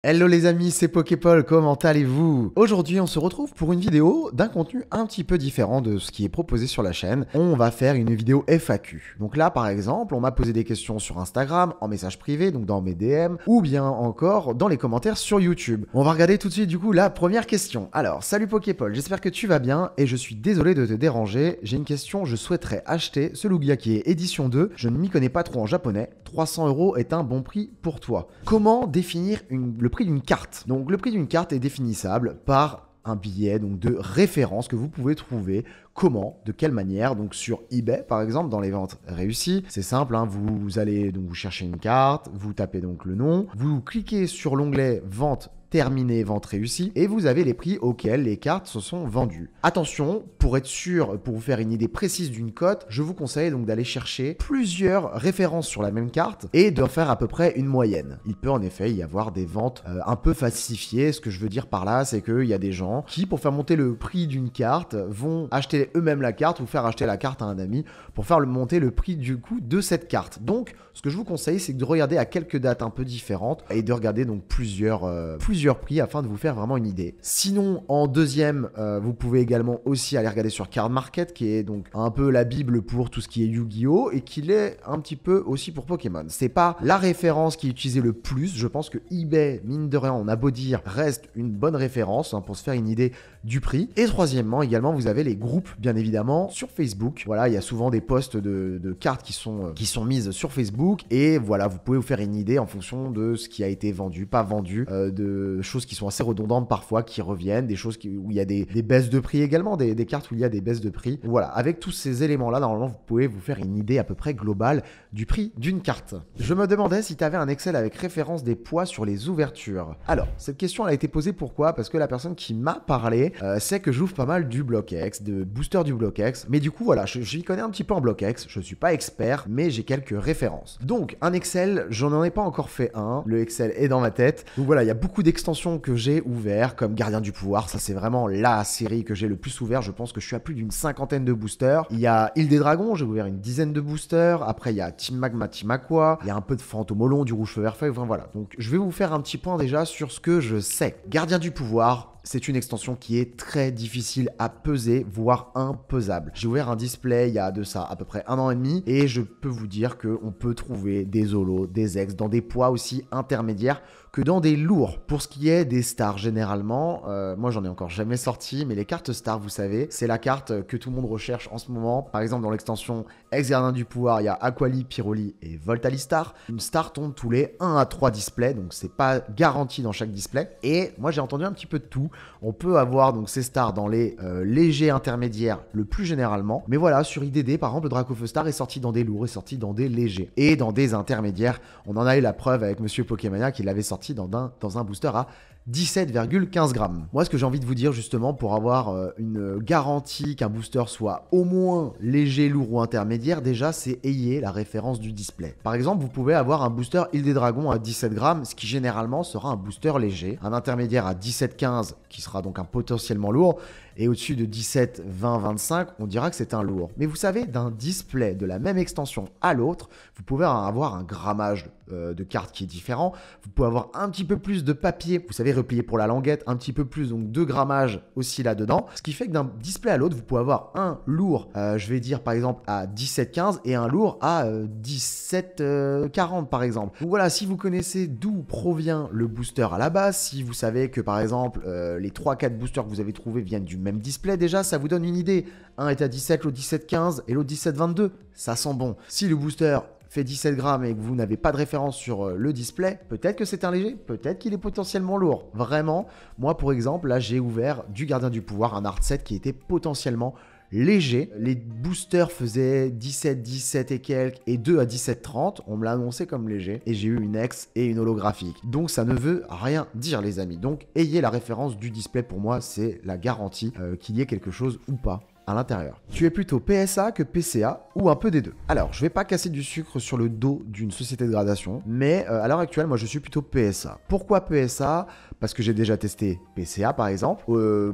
Hello les amis, c'est Poképol, comment allez-vous? Aujourd'hui on se retrouve pour une vidéo d'un contenu un petit peu différent de ce qui est proposé sur la chaîne. On va faire une vidéo FAQ. Donc là par exemple, on m'a posé des questions sur Instagram, en message privé, donc dans mes DM, ou bien encore dans les commentaires sur YouTube. On va regarder tout de suite du coup la première question. Alors, salut Poképol, j'espère que tu vas bien et je suis désolé de te déranger. J'ai une question, je souhaiterais acheter ce Lugia qui est édition 2, je ne m'y connais pas trop en japonais. 300 € est un bon prix pour toi. Comment définir le prix d'une carte? Donc le prix d'une carte est définissable par un billet donc de référence que vous pouvez trouver. Comment? De quelle manière? Donc sur eBay par exemple, dans les ventes réussies, c'est simple, hein, vous allez donc vous cherchez une carte, vous tapez donc le nom, vous cliquez sur l'onglet vente terminé, vente réussie, et vous avez les prix auxquels les cartes se sont vendues. Attention, pour être sûr, pour vous faire une idée précise d'une cote, je vous conseille donc d'aller chercher plusieurs références sur la même carte et de faire à peu près une moyenne. Il peut en effet y avoir des ventes un peu falsifiées. Ce que je veux dire par là, c'est qu'il y a des gens qui, pour faire monter le prix d'une carte, vont acheter eux-mêmes la carte ou faire acheter la carte à un ami pour faire monter le prix du coup de cette carte. Donc, ce que je vous conseille, c'est de regarder à quelques dates un peu différentes et de regarder donc plusieurs prix afin de vous faire vraiment une idée. Sinon, en deuxième, vous pouvez également aussi aller regarder sur Card Market, qui est donc un peu la bible pour tout ce qui est Yu-Gi-Oh! Et qui l'est un petit peu aussi pour Pokémon. C'est pas la référence qui est utilisée le plus. Je pense que eBay, mine de rien, on a beau dire, reste une bonne référence hein, pour se faire une idée du prix. Et troisièmement, également, vous avez les groupes, bien évidemment, sur Facebook. Voilà, il y a souvent des posts de cartes qui sont mises sur Facebook. Et voilà, vous pouvez vous faire une idée en fonction de ce qui a été vendu, pas vendu, de choses qui sont assez redondantes parfois, qui reviennent, des choses où il y a des baisses de prix également, des cartes où il y a des baisses de prix. Voilà, avec tous ces éléments-là, normalement, vous pouvez vous faire une idée à peu près globale du prix d'une carte. Je me demandais si tu avais un Excel avec référence des poids sur les ouvertures. Alors, cette question elle a été posée pourquoi? Parce que la personne qui m'a parlé sait que j'ouvre pas mal du Block-X, de booster du Block-X, mais du coup, voilà, j'y connais un petit peu en Block-X, je suis pas expert, mais j'ai quelques références. Donc, un Excel, j'en ai pas encore fait un, le Excel est dans ma tête. Donc voilà, il y a beaucoup d'extensions que j'ai ouvert comme Gardien du Pouvoir, ça c'est vraiment la série que j'ai le plus ouvert. Je pense que je suis à plus d'une cinquantaine de boosters. Il y a Île des Dragons, j'ai ouvert une dizaine de boosters. Après il y a Team Magma, Team Aqua, il y a un peu de Fantomolon, du Rouge Feu Vert Feuille, enfin voilà. Donc je vais vous faire un petit point déjà sur ce que je sais. Gardien du Pouvoir, c'est une extension qui est très difficile à peser, voire impesable. J'ai ouvert un display il y a de ça à peu près 1 an et demi et je peux vous dire qu'on peut trouver des holos, des ex dans des poids aussi intermédiaires que dans des lourds. Pour ce qui est des stars, généralement, moi j'en ai encore jamais sorti, mais les cartes stars, vous savez, c'est la carte que tout le monde recherche en ce moment. Par exemple, dans l'extension Ex-Gardien du Pouvoir, il y a Aquali, Pyroli et Voltalistar. Une star tombe tous les 1 à 3 displays, donc c'est pas garanti dans chaque display. Et moi j'ai entendu un petit peu de tout. On peut avoir donc ces stars dans les légers intermédiaires le plus généralement. Mais voilà, sur IDD, par exemple, le Dracofeu Star est sorti dans des lourds, est sorti dans des légers. Et dans des intermédiaires, on en a eu la preuve avec Monsieur Pokémania qui l'avait sorti dans un booster à 17,15 grammes. Moi, ce que j'ai envie de vous dire justement pour avoir une garantie qu'un booster soit au moins léger, lourd ou intermédiaire, déjà, c'est ayez la référence du display. Par exemple, vous pouvez avoir un booster Île des Dragons à 17 grammes, ce qui généralement sera un booster léger, un intermédiaire à 17,15 qui sera donc un potentiellement lourd, et au-dessus de 17, 20, 25, on dira que c'est un lourd. Mais vous savez, d'un display de la même extension à l'autre, vous pouvez avoir un grammage de cartes qui est différent. Vous pouvez avoir un petit peu plus de papier, vous savez, replié pour la languette, un petit peu plus donc de grammage aussi là-dedans. Ce qui fait que d'un display à l'autre, vous pouvez avoir un lourd, je vais dire par exemple à 17,15 et un lourd à 17,40 par exemple. Donc voilà, si vous connaissez d'où provient le booster à la base, si vous savez que par exemple les 3-4 boosters que vous avez trouvés viennent du même display, déjà ça vous donne une idée. Un est à 17, l'autre 17,15 et l'autre 17,22. Ça sent bon. Si le booster fait 17 grammes et que vous n'avez pas de référence sur le display, peut-être que c'est un léger, peut-être qu'il est potentiellement lourd. Vraiment, moi pour exemple, là j'ai ouvert du Gardien du Pouvoir, un Art 7 qui était potentiellement léger. Les boosters faisaient 17, 17 et quelques et 2 à 17,30. On me l'a annoncé comme léger et j'ai eu une ex et une holographique. Donc ça ne veut rien dire les amis. Donc ayez la référence du display, pour moi c'est la garantie qu'il y ait quelque chose ou pas à l'intérieur. Tu es plutôt PSA que PCA ou un peu des deux? Alors, je vais pas casser du sucre sur le dos d'une société de gradation, mais à l'heure actuelle, moi je suis plutôt PSA. Pourquoi PSA? Parce que j'ai déjà testé PCA par exemple.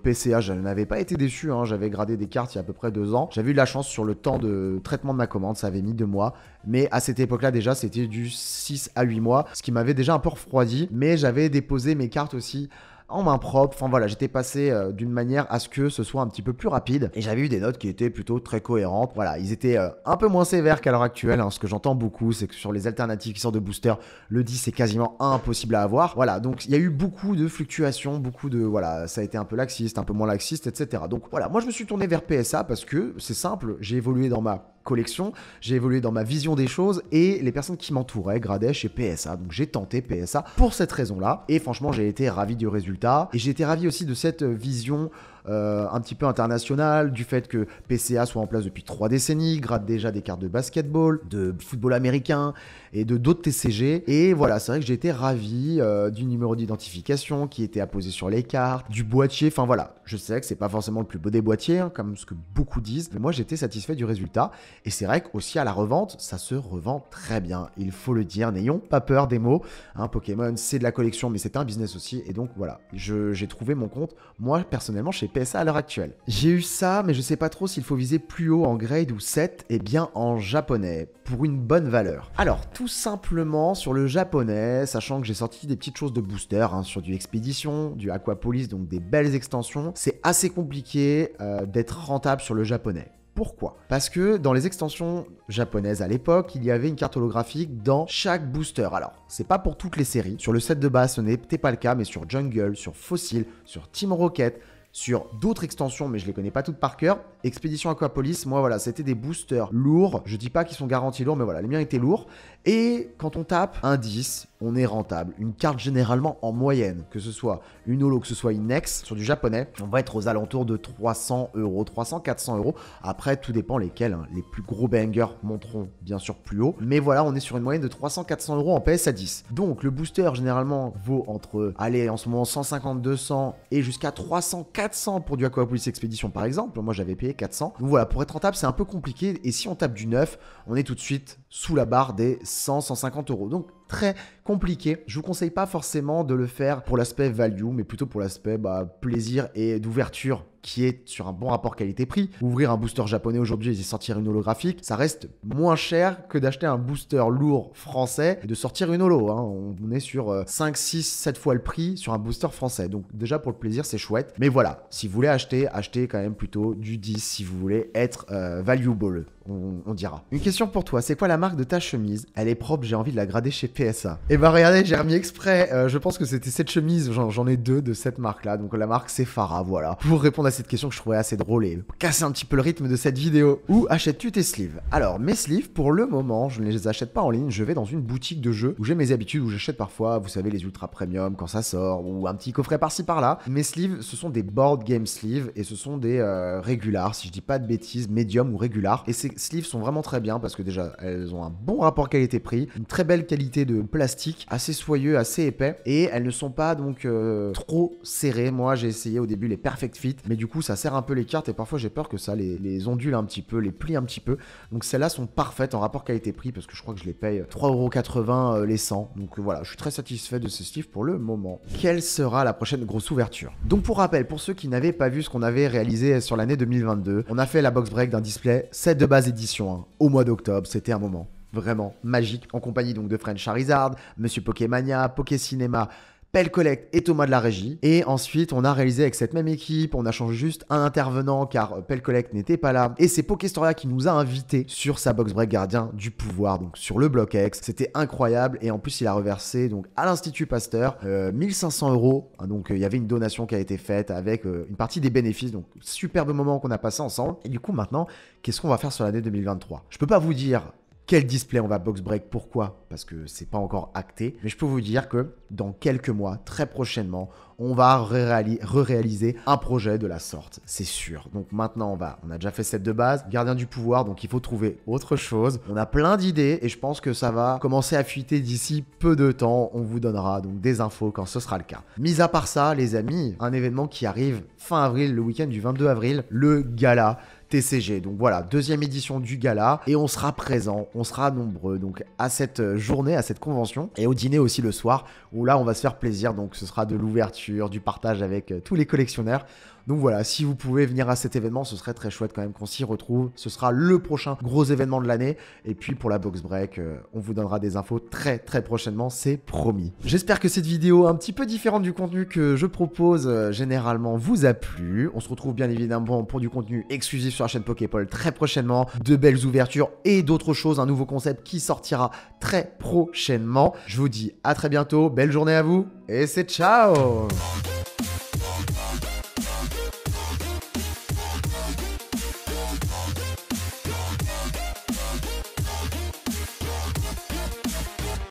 PCA, je n'avais pas été déçu, hein. J'avais gradé des cartes il y a à peu près 2 ans. J'avais eu de la chance sur le temps de traitement de ma commande, ça avait mis 2 mois. Mais à cette époque-là, déjà, c'était du 6 à 8 mois, ce qui m'avait déjà un peu refroidi. Mais j'avais déposé mes cartes aussi en main propre. Enfin voilà, j'étais passé d'une manière à ce que ce soit un petit peu plus rapide. Et j'avais eu des notes qui étaient plutôt très cohérentes. Voilà, ils étaient un peu moins sévères qu'à l'heure actuelle. Hein. Ce que j'entends beaucoup, c'est que sur les alternatives qui sortent de booster, le 10 est quasiment impossible à avoir. Voilà, donc il y a eu beaucoup de fluctuations, beaucoup de... Voilà, ça a été un peu laxiste, un peu moins laxiste, etc. Donc voilà, moi je me suis tourné vers PSA parce que c'est simple, j'ai évolué dans ma collection, j'ai évolué dans ma vision des choses et les personnes qui m'entouraient gradaient chez PSA. Donc j'ai tenté PSA pour cette raison-là et franchement j'ai été ravi du résultat et j'ai été ravi aussi de cette vision un petit peu internationale, du fait que PCA soit en place depuis 3 décennies, grade déjà des cartes de basketball, de football américain et de d'autres TCG. Et voilà, c'est vrai que j'ai été ravi du numéro d'identification qui était apposé sur les cartes, du boîtier. Enfin voilà, je sais que c'est pas forcément le plus beau des boîtiers, hein, comme ce que beaucoup disent, mais moi j'étais satisfait du résultat. Et c'est vrai qu'aussi à la revente, ça se revend très bien. Il faut le dire, n'ayons pas peur des mots. Hein, Pokémon, c'est de la collection, mais c'est un business aussi. Et donc voilà, j'ai trouvé mon compte, moi personnellement, chez PSA à l'heure actuelle. J'ai eu ça, mais je sais pas trop s'il faut viser plus haut en grade ou 7, et bien en japonais, pour une bonne valeur. Alors, tout simplement sur le japonais, sachant que j'ai sorti des petites choses de booster, hein, sur du Expédition, du Aquapolis, donc des belles extensions, c'est assez compliqué d'être rentable sur le japonais. Pourquoi? Parce que dans les extensions japonaises à l'époque, il y avait une carte holographique dans chaque booster. Alors, c'est pas pour toutes les séries. Sur le set de base, ce n'était pas le cas, mais sur Jungle, sur Fossil, sur Team Rocket, sur d'autres extensions, mais je les connais pas toutes par cœur. Expédition Aquapolis, moi voilà, c'était des boosters lourds. Je dis pas qu'ils sont garantis lourds, mais voilà, les miens étaient lourds. Et quand on tape un 10, on est rentable. Une carte généralement en moyenne, que ce soit une holo, que ce soit une ex, sur du japonais, on va être aux alentours de 300 euros, 300, 400 euros. Après, tout dépend lesquels. Hein. Les plus gros bangers monteront bien sûr plus haut. Mais voilà, on est sur une moyenne de 300, 400 euros en PSA 10. Donc, le booster généralement vaut entre, allez, en ce moment 150, 200 et jusqu'à 300, 400 pour du Aquapolis Expédition par exemple. Moi, j'avais payé 400. Donc voilà, pour être rentable, c'est un peu compliqué. Et si on tape du 9, on est tout de suite sous la barre des 100, 150 euros. Donc, très compliqué. Je vous conseille pas forcément de le faire pour l'aspect value, mais plutôt pour l'aspect plaisir et d'ouverture qui est sur un bon rapport qualité-prix. Ouvrir un booster japonais aujourd'hui et sortir une holographique, ça reste moins cher que d'acheter un booster lourd français et de sortir une holo. Hein. On est sur 5, 6, 7 fois le prix sur un booster français. Donc déjà pour le plaisir, c'est chouette. Mais voilà, si vous voulez acheter, achetez quand même plutôt du 10 si vous voulez être valuable. On dira. Une question pour toi, c'est quoi la marque de ta chemise? Elle est propre, j'ai envie de la grader chez PSA. Et bah regardez, j'ai remis exprès, je pense que c'était cette chemise, j'en ai 2 de cette marque-là, donc la marque c'est Farah, voilà. Pour répondre à cette question que je trouvais assez drôle et casser un petit peu le rythme de cette vidéo. Où achètes-tu tes sleeves? Alors, mes sleeves, pour le moment, je ne les achète pas en ligne, je vais dans une boutique de jeux où j'ai mes habitudes, où j'achète parfois, vous savez, les ultra premium quand ça sort, ou un petit coffret par-ci par-là. Mes sleeves, ce sont des board game sleeves et ce sont des régulars, si je dis pas de bêtises, médium ou régular. Et ces sleeves sont vraiment très bien parce que déjà, elles ont un bon rapport qualité-prix, une très belle qualité de plastique, assez soyeux, assez épais, et elles ne sont pas donc trop serrées. Moi, j'ai essayé au début les Perfect Fit, mais du coup, ça serre un peu les cartes et parfois j'ai peur que ça les ondule un petit peu, les plie un petit peu. Donc celles-là sont parfaites en rapport qualité-prix parce que je crois que je les paye 3,80€ les 100. Donc voilà, je suis très satisfait de ces sleeves pour le moment. Quelle sera la prochaine grosse ouverture? Donc pour rappel, pour ceux qui n'avaient pas vu ce qu'on avait réalisé sur l'année 2022, on a fait la box break d'un display 7 de base édition 1 au mois d'octobre. C'était un moment vraiment magique en compagnie donc de French Charizard, Monsieur Pokémania, Poké Cinéma, Pelle Collect et Thomas de la régie. Et ensuite, on a réalisé avec cette même équipe, on a changé juste un intervenant car Pelle Collect n'était pas là. Et c'est Pokéstoria qui nous a invités sur sa box break Gardien du Pouvoir, donc sur le bloc X. C'était incroyable et en plus, il a reversé donc à l'Institut Pasteur 1500 €. Donc il y avait une donation qui a été faite avec une partie des bénéfices. Donc superbe moment qu'on a passé ensemble. Et du coup, maintenant, qu'est-ce qu'on va faire sur l'année 2023? Je peux pas vous dire quel display on va box break, pourquoi? parce que c'est pas encore acté. Mais je peux vous dire que dans quelques mois, très prochainement, on va réaliser un projet de la sorte, c'est sûr. Donc maintenant, on a déjà fait cette de base, gardien du pouvoir, donc il faut trouver autre chose. On a plein d'idées et je pense que ça va commencer à fuiter d'ici peu de temps. On vous donnera donc des infos quand ce sera le cas. Mis à part ça, les amis, un événement qui arrive fin avril, le week-end du 22 avril, le gala TCG. Donc voilà, deuxième édition du gala et on sera présent, on sera nombreux donc à cette journée, à cette convention et au dîner aussi le soir où là on va se faire plaisir. Donc ce sera de l'ouverture, du partage avec tous les collectionneurs. Donc voilà, si vous pouvez venir à cet événement, ce serait très chouette quand même qu'on s'y retrouve. Ce sera le prochain gros événement de l'année. Et puis pour la box break, on vous donnera des infos très prochainement, c'est promis. J'espère que cette vidéo un petit peu différente du contenu que je propose généralement vous a plu. On se retrouve bien évidemment pour du contenu exclusif sur la chaîne Poképole très prochainement. De belles ouvertures et d'autres choses, un nouveau concept qui sortira très prochainement. Je vous dis à très bientôt, belle journée à vous et c'est ciao!